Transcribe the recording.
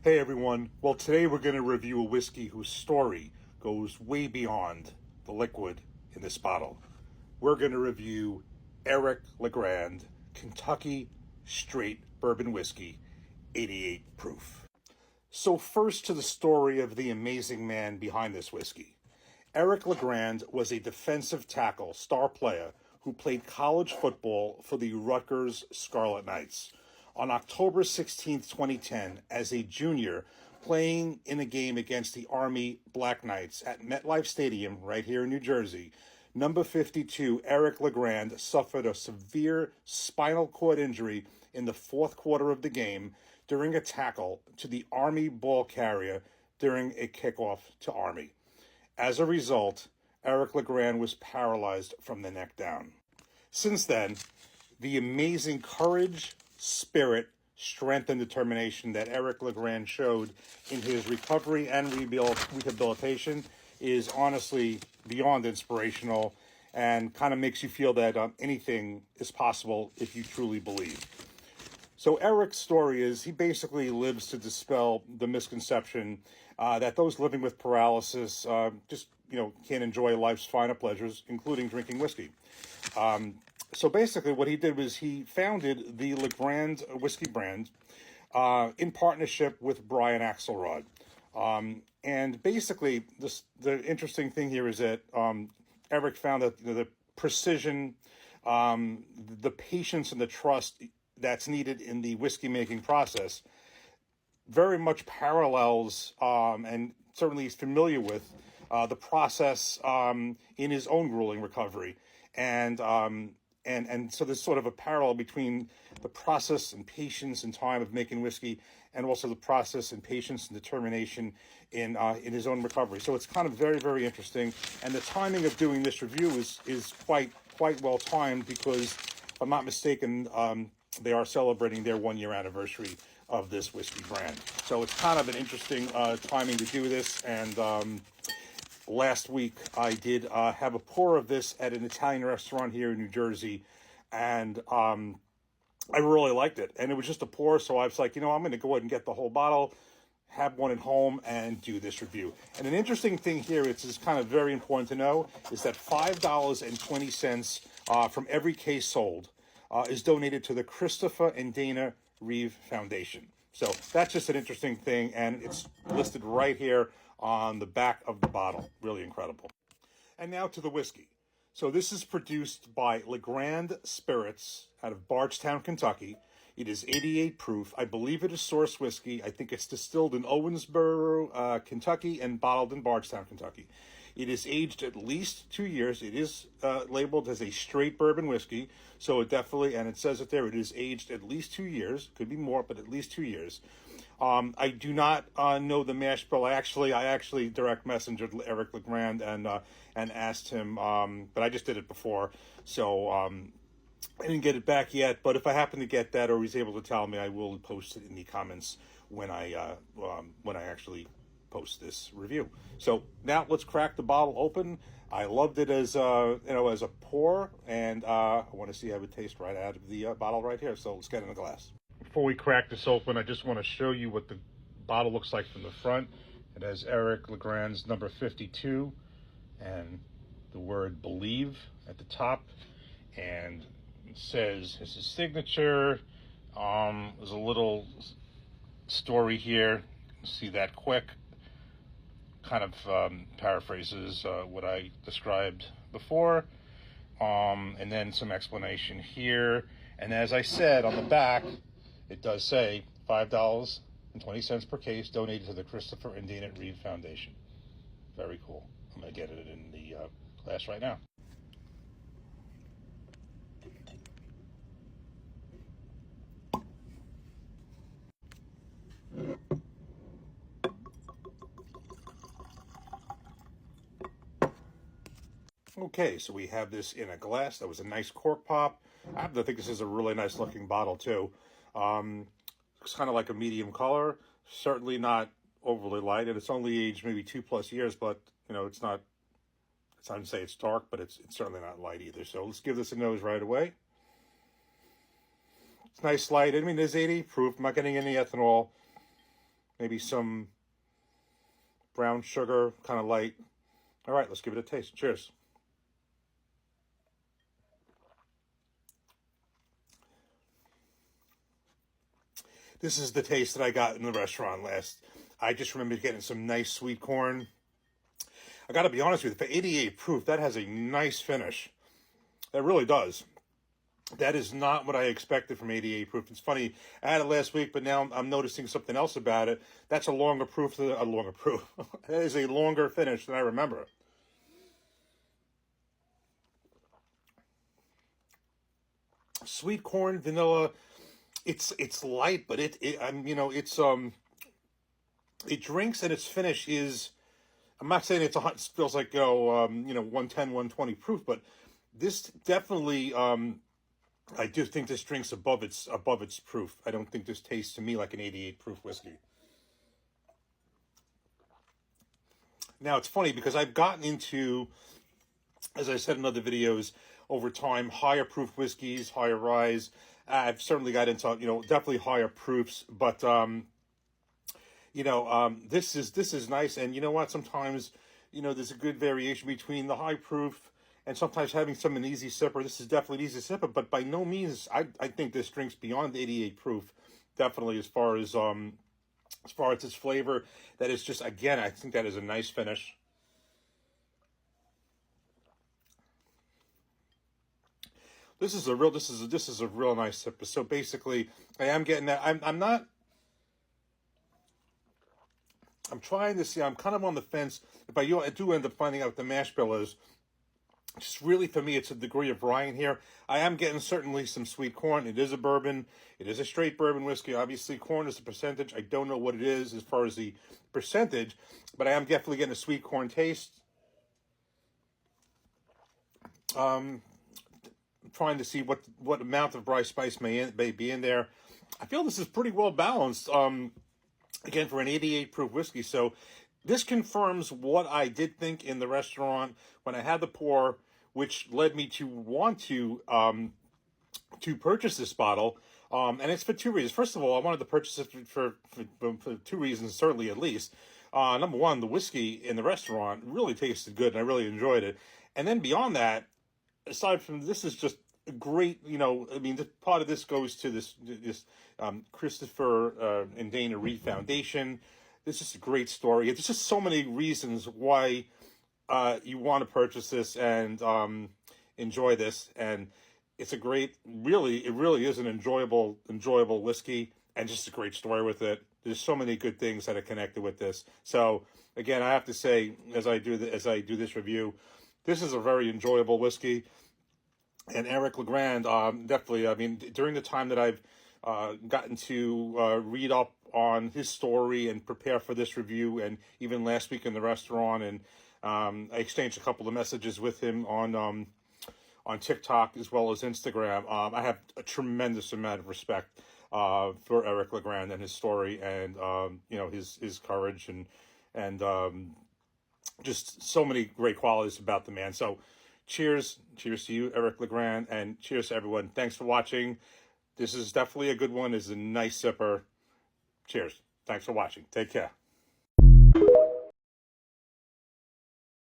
Hey everyone, well today we're going to review a whiskey whose story goes way beyond the liquid in this bottle. We're going to review Eric LeGrand Kentucky Straight Bourbon Whiskey, 88 proof. So first to the story of the amazing man behind this whiskey. Eric LeGrand was a defensive tackle, star player, who played college football for the Rutgers Scarlet Knights. On October 16th, 2010, as a junior, playing in a game against the Army Black Knights at MetLife Stadium right here in New Jersey, number 52, Eric LeGrand, suffered a severe spinal cord injury in the fourth quarter of the game during a tackle to the Army ball carrier during a kickoff to Army. As a result, Eric LeGrand was paralyzed from the neck down. Since then, the amazing courage, spirit, strength, and determination that Eric LeGrand showed in his recovery and rehabilitation is honestly beyond inspirational and kind of makes you feel that anything is possible if you truly believe. So Eric's story is he basically lives to dispel the misconception that those living with paralysis just can't enjoy life's finer pleasures, including drinking whiskey. So basically, what he did was he founded the LeGrand whiskey brand in partnership with Brian Axelrod. And basically, the interesting thing here is that Eric found that the precision, the patience, and the trust that's needed in the whiskey making process very much parallels and certainly is familiar with the process in his own grueling recovery. And so there's sort of a parallel between the process and patience and time of making whiskey and also the process and patience and determination in his own recovery. So it's kind of very, very interesting. And the timing of doing this review is quite well timed because, if I'm not mistaken, they are celebrating their 1-year anniversary of this whiskey brand. So it's kind of an interesting timing to do this. And last week, I did have a pour of this at an Italian restaurant here in New Jersey, and I really liked it. And it was just a pour, so I was like, I'm going to go ahead and get the whole bottle, have one at home, and do this review. And an interesting thing here, is kind of very important to know, is that $5.20 from every case sold is donated to the Christopher and Dana Reeve Foundation. So that's just an interesting thing, and it's listed right here on the back of the bottle. Really incredible. And now to the whiskey. So this is produced by LeGrand Spirits out of Bardstown, Kentucky. It is 88 proof. I believe it is source whiskey. I think it's distilled in Owensboro, Kentucky, and bottled in Bardstown, Kentucky. It is aged at least 2 years. It is labeled as a straight bourbon whiskey. So it definitely, and it says it there, it is aged at least 2 years. Could be more, but at least 2 years. I do not know the mash bill. I actually direct messengered Eric LeGrand and asked him, but I just did it before. So I didn't get it back yet, but if I happen to get that or he's able to tell me, I will post it in the comments when I actually post this review. So now let's crack the bottle open. I loved it as as a pour, and I want to see how it tastes right out of the bottle right here. So let's get in the glass. Before we crack this open, I just want to show you what the bottle looks like from the front. It has Eric LeGrand's number 52 and the word believe at the top, and it says it's his signature. There's a little story here. See that quick. Kind of paraphrases what I described before. And then some explanation here. And as I said, on the back, it does say $5.20 per case donated to the Christopher and Dana Reeve Foundation. Very cool. I'm going to get it in the glass right now. Okay, so we have this in a glass. That was a nice cork pop. I happen to think this is a really nice looking bottle too. It's kind of like a medium color. Certainly not overly light, and it's only aged maybe 2+ years, but it's not. It's not to say it's dark, but it's certainly not light either. So let's give this a nose right away. It's nice light. I mean, there's 80 proof. I'm not getting any ethanol. maybe some brown sugar, kind of light. All right, let's give it a taste. Cheers. This is the taste that I got in the restaurant last. I just remember getting some nice sweet corn. I got to be honest with you, for 88 proof, that has a nice finish. That really does. That is not what I expected from 88 proof. It's funny, I had it last week, but now I'm noticing something else about it. That's a longer proof. That is a longer finish than I remember. Sweet corn, vanilla. It's light, but it drinks and its finish is. I'm not saying it feels like 110, 120 proof, but this definitely. I do think this drink's above its proof. I don't think this tastes to me like an 88 proof whiskey. Now it's funny because I've gotten into, as I said in other videos, over time, higher proof whiskeys, higher rise. I've certainly got into, definitely higher proofs, but this is nice. And you know what? Sometimes, there's a good variation between the high proof and sometimes having an easy sipper. This is definitely an easy sipper, but by no means, I think this drink's beyond 88 proof. Definitely as far as its flavor, that is just, again, I think that is a nice finish. This is a real nice sipper. So basically, I am getting that. I'm trying to see. I'm kind of on the fence. If I do end up finding out what the mash bill is, just really for me, it's a degree of rye in here. I am getting certainly some sweet corn. It is a bourbon. It is a straight bourbon whiskey. Obviously, corn is a percentage. I don't know what it is as far as the percentage, but I am definitely getting a sweet corn taste. Trying to see what amount of rye spice may be in there. I feel this is pretty well balanced. Again, for an 88 proof whiskey. So this confirms what I did think in the restaurant when I had the pour, which led me to want to purchase this bottle. And it's for two reasons. First of all, I wanted to purchase it for two reasons, certainly at least. Number one, the whiskey in the restaurant really tasted good, and I really enjoyed it. And then beyond that, aside from this, is just a great, part of this goes to this Christopher and Dana Reed Foundation. This is a great story. There's just so many reasons why you want to purchase this and enjoy this. And it's it really is an enjoyable whiskey, and just a great story with it. There's so many good things that are connected with this. So again, I have to say, as I do this review, this is a very enjoyable whiskey. And Eric LeGrand, definitely, during the time that I've gotten to read up on his story and prepare for this review, and even last week in the restaurant, and I exchanged a couple of messages with him on TikTok as well as Instagram. I have a tremendous amount of respect for Eric LeGrand and his story, and his courage and just so many great qualities about the man. So cheers to you, Eric LeGrand, and cheers to everyone. Thanks for watching. This is definitely a good one. It's a nice sipper. Cheers. Thanks for watching. Take care.